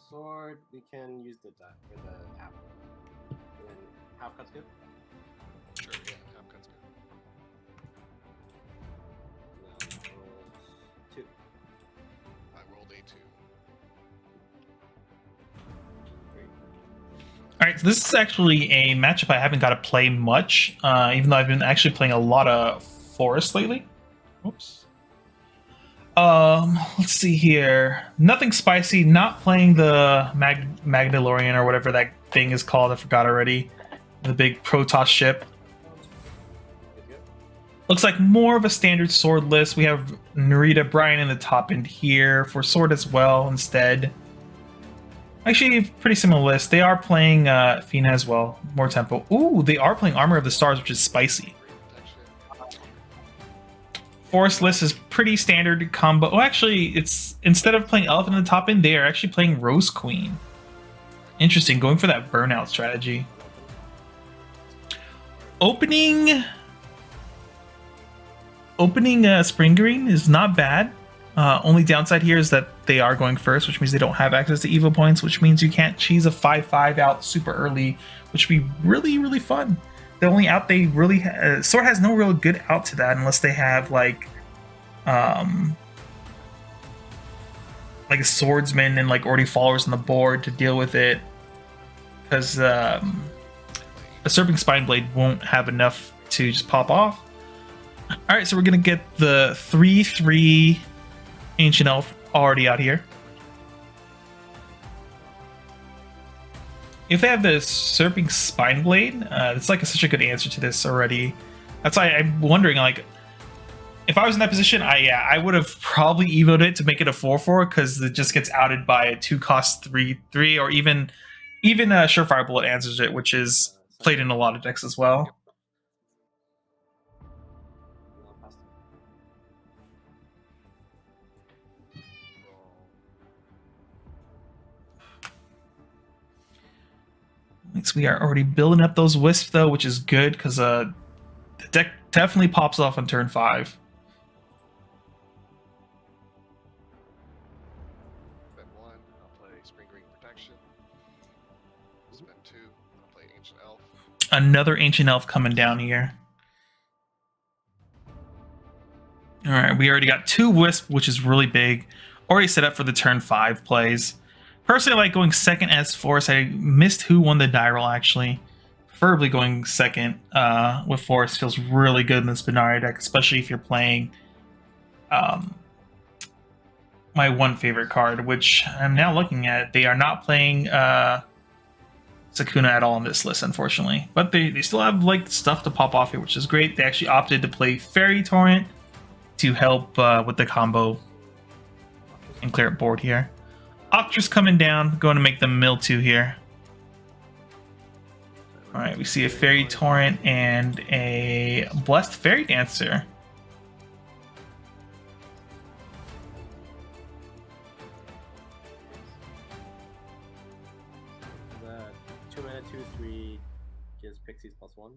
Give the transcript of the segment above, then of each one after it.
Sword, we can use the die or the half. And then half cut's good? Sure, yeah, half cut's good. No, rolls 2. I rolled a 2. All right, so this is actually a matchup I haven't got to play much, even though I've been actually playing a lot of Forest lately. Oops. Let's see here. Nothing spicy. Not playing the Magdalorian or whatever that thing is called. I forgot already. The big Protoss ship. Looks like more of a standard sword list. We have Narita Bryan in the top end here for sword as well instead. Actually, pretty similar list. They are playing Fina as well. More tempo. Ooh, they are playing Armor of the Stars, which is spicy. Forest list is pretty standard combo. Oh, actually, it's instead of playing Elephant in the top end, they are actually playing Rose Queen. Interesting, going for that burnout strategy. Opening Spring Green is not bad. Only downside here is that they are going first, which means they don't have access to Evo points, which means you can't cheese a 5-5 out super early, which would be really, really fun. The only out they really Sword has no real good out to that unless they have like a swordsman and like already followers on the board to deal with it, because a Serpent Spine Blade won't have enough to just pop off. All right, so we're gonna get the 3/3 Ancient Elf already out here. If they have the Serpent Spine Blade, it's like such a good answer to this already. That's why I'm wondering, like, if I was in that position, I would have probably evoed it to make it a 4/4 because it just gets outed by a 2-cost 3/3, or even Surefire Bullet answers it, which is played in a lot of decks as well. We are already building up those wisps though, which is good because the deck definitely pops off on turn 5. Spend 1, I'll play Spring Green Protection. Spend 2, I'll play Ancient Elf. Another Ancient Elf coming down here. All right, we already got 2 wisp, which is really big. Already set up for the turn 5 plays. Personally, I like going second as Forest. I missed who won the die roll, actually. Preferably going second with Forest feels really good in this Benaria deck, especially if you're playing my one favorite card, which I'm now looking at. They are not playing Sakuna at all on this list, unfortunately. But they still have like stuff to pop off here, which is great. They actually opted to play Fairy Torrent to help with the combo and clear up board here. Octress coming down, going to make them mill 2 here. Alright, we see a Fairy Torrent and a Blessed Fairy Dancer. The 2 mana 2/3 gives Pixies +1.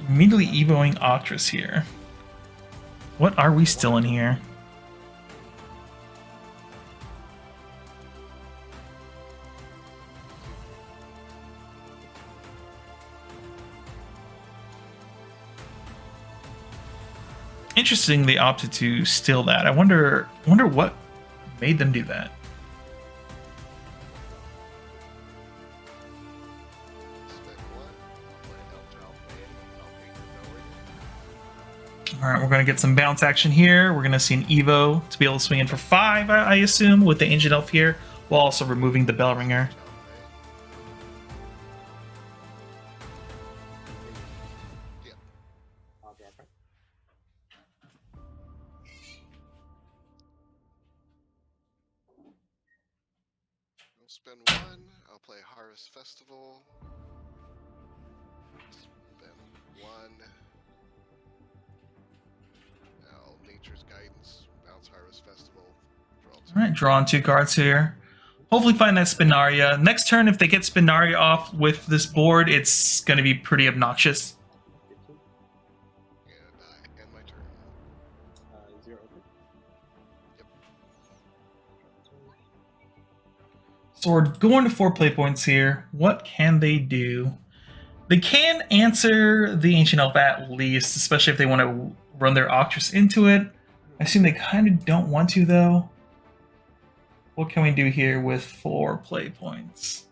Immediately evoing Octress here. What are we still in here? Interesting they opted to steal that. I wonder what made them do that. All right, we're going to get some bounce action here. We're going to see an Evo to be able to swing in for 5, I assume, with the Ancient Elf here, while also removing the Bell Ringer. I'll spend 1, I'll play Harvest Festival. Spend 1. Nature's Guidance, bounce Harvest Festival. All right, drawing 2 cards here. Hopefully find that Spinaria. Next turn, if they get Spinaria off with this board, it's going to be pretty obnoxious. And I end my turn. 0 open. Yep. So we're going to 4 play points here. What can they do? They can answer the Ancient Elf at least, especially if they want to run their Octress into it. I assume they kind of don't want to, though. What can we do here with 4 play points?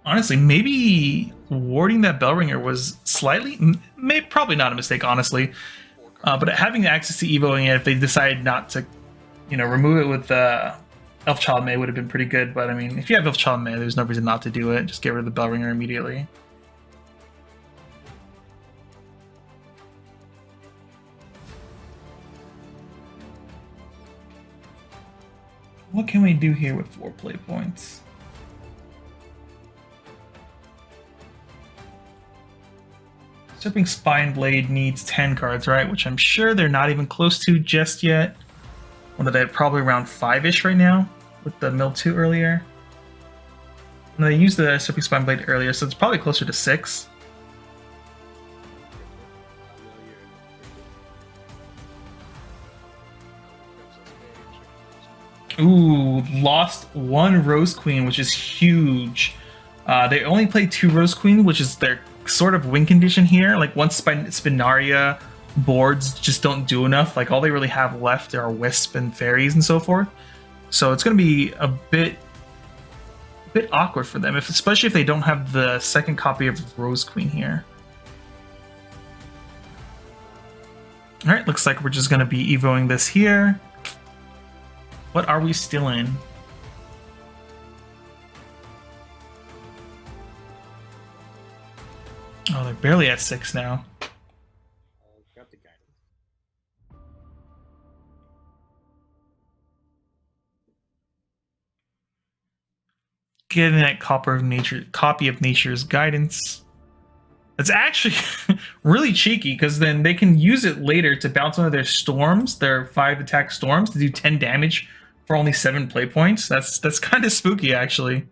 Honestly, maybe warding that Bellringer was slightly, probably not a mistake, honestly. But having access to evoing it, if they decide not to, remove it with Elfchild May would have been pretty good. But I mean, if you have Elfchild May, there's no reason not to do it. Just get rid of the Bellringer immediately. What can we do here with 4 play points? Serping Spine Blade needs 10 cards, right? Which I'm sure they're not even close to just yet. Well, they're probably around 5-ish right now with the Mill 2 earlier. And they used the Serping Spine Blade earlier, so it's probably closer to 6. Ooh, lost 1 Rose Queen, which is huge. They only play 2 Rose Queen, which is their sort of win condition here. Like, once Spinaria boards just don't do enough, like, all they really have left are Wisp and Fairies and so forth. So it's going to be a bit awkward for them, especially if they don't have the second copy of Rose Queen here. Alright, looks like we're just going to be evoing this here. What are we still in? Oh, they're barely at 6 now. Grab the guidance. Getting that copy of Nature's Guidance. It's actually really cheeky, because then they can use it later to bounce one of their storms, their 5 attack storms, to do 10 damage for only 7 play points. That's kind of spooky, actually.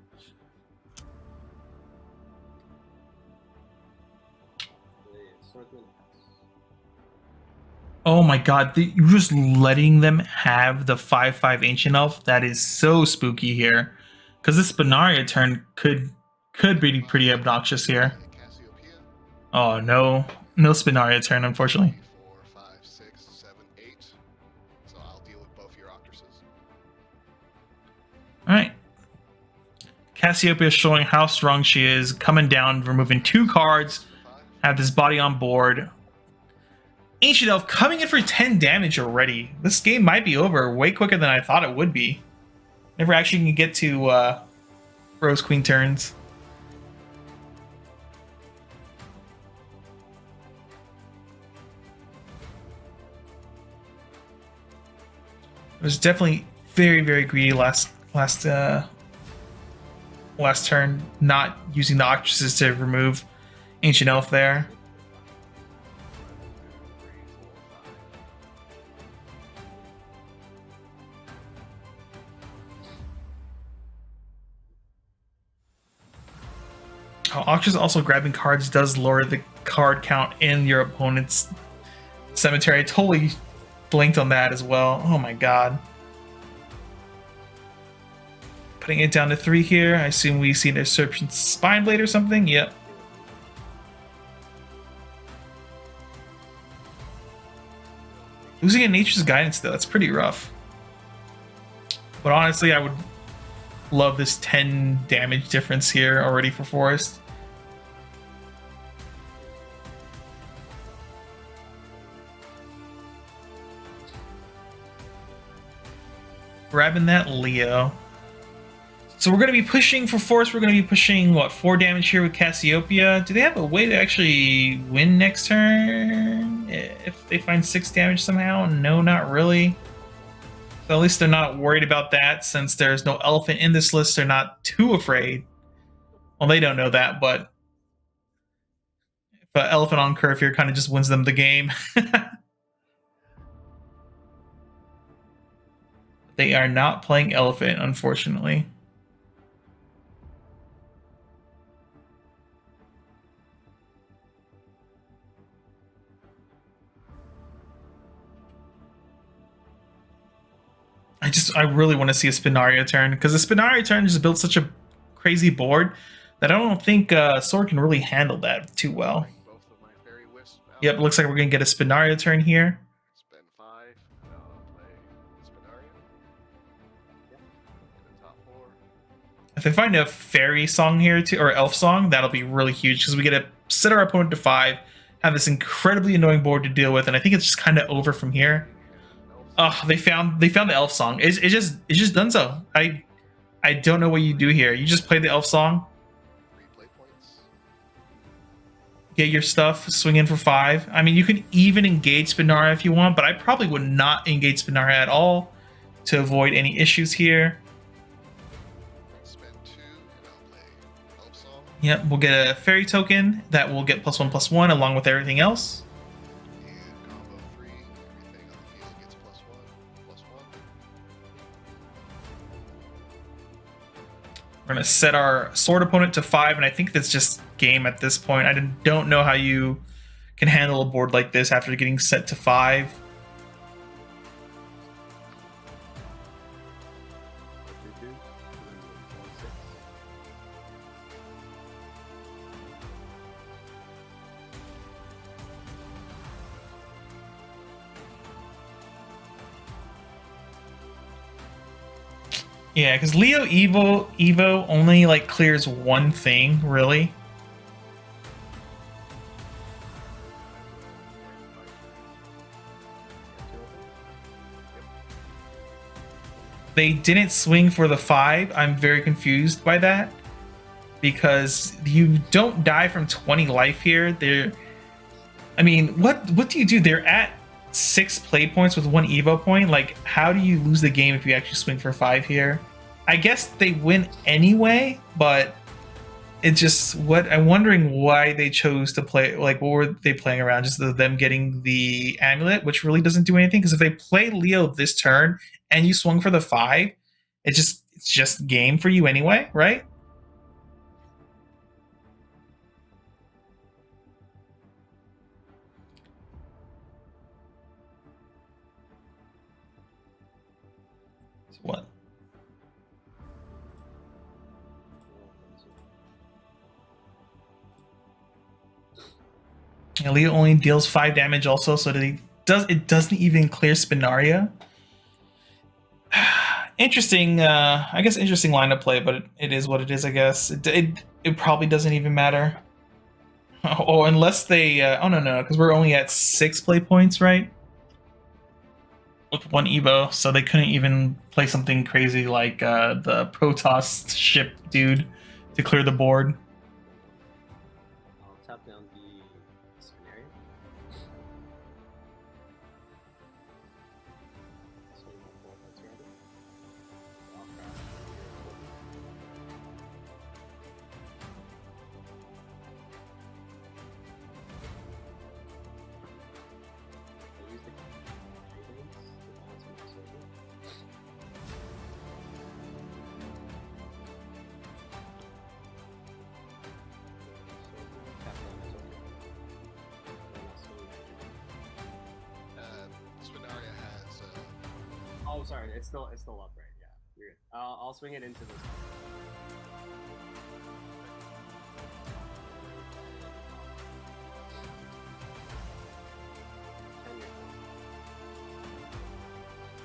Oh my god, you're just letting them have the 5/5 Ancient Elf? That is so spooky here. Because this Spinaria turn could be pretty obnoxious here. Oh no. No Spinaria turn, unfortunately. 4, 5, 6, 7, 8. So I'll deal with both your Octresses. Alright. Cassiopeia showing how strong she is, coming down, removing 2 cards, have this body on board. Ancient Elf coming in for 10 damage already. This game might be over way quicker than I thought it would be. Never actually can get to Rose Queen turns. It was definitely very, very greedy last turn, not using the Octresses to remove Ancient Elf there. Octresses also grabbing cards does lower the card count in your opponent's cemetery. I totally blinked on that as well. Oh my god. Putting it down to 3 here. I assume we see the Serpent Spine Blade or something. Yep. Losing a Nature's Guidance though, that's pretty rough. But honestly, I would love this 10 damage difference here already for Forest. Grabbing that Leo. So we're going to be pushing for Force. We're going to be pushing, what, 4 damage here with Cassiopeia. Do they have a way to actually win next turn? If they find 6 damage somehow? No, not really. So at least they're not worried about that, since there's no elephant in this list. They're not too afraid. Well, they don't know that, but if an elephant on curve here kind of just wins them the game. They are not playing Elephant, unfortunately. I really want to see a Spinaria turn, because the Spinaria turn just built such a crazy board that I don't think Sword can really handle that too well. Both of my fairy wisps out. Yep, looks like we're going to get a Spinaria turn here. Spend 5. Now I'll play Spinaria. Yep. In the top 4. If they find a fairy song here too, or elf song, that'll be really huge, because we get to set our opponent to 5, have this incredibly annoying board to deal with, and I think it's just kind of over from here. Oh, they found the elf song. It's just done so. I don't know what you do here. You just play the elf song, 3 play points. get your stuff, swing in for 5. I mean, you can even engage Spinaria if you want, but I probably would not engage Spinaria at all to avoid any issues here. Spend 2 and I'll play elf song. Yep, we'll get a fairy token that will get +1/+1 along with everything else. And combo 3. Everything on the field gets +1/+1. We're going to set our sword opponent to 5, and I think that's just game at this point. I don't know how you can handle a board like this after getting set to 5. Yeah, because Leo Evo only like clears one thing, really. They didn't swing for the 5. I'm very confused by that, because you don't die from 20 life here. I mean, what do you do? They're at 6 play points with 1 Evo point. Like, how do you lose the game if you actually swing for 5 here? I guess they win anyway, but it's just I'm wondering why they chose to play. Like, what were they playing around? Just them getting the amulet, which really doesn't do anything. Because if they play Leo this turn and you swung for the 5, it's just game for you anyway, right? What? Yeah, Leo only deals 5 damage also, so it doesn't even clear Spinaria. Interesting, I guess interesting line of play, but it is what it is, I guess. It probably doesn't even matter. Oh, unless they oh no, because we're only at 6 play points, right? With 1 Evo, so they couldn't even play something crazy like the Protoss ship dude to clear the board. I'll tap down the Spinaria. Swing my 4, that's ready. I'll craft I'll use the items to balance my soldier. Tap down the soldier. Then I'll swing that. Spinaria has Oh, sorry, it's still up, right? Yeah, you're good. I'll swing it into this.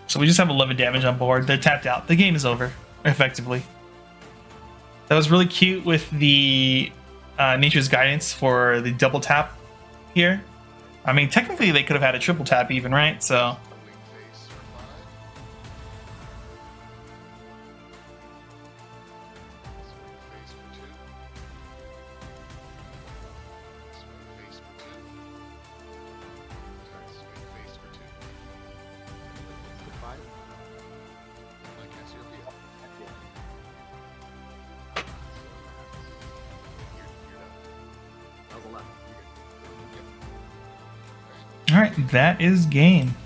So we just have 11 damage on board. They're tapped out. The game is over, effectively. That was really cute with the Nature's Guidance for the double tap here. I mean, technically they could have had a triple tap even, right? So Wing face for 5. Swing face for 2. Swing face for 2. Sorry, swing face for 2. It's the 5. I can't see your field. Yeah. You're done. That was 11. You're good. all right, that is game.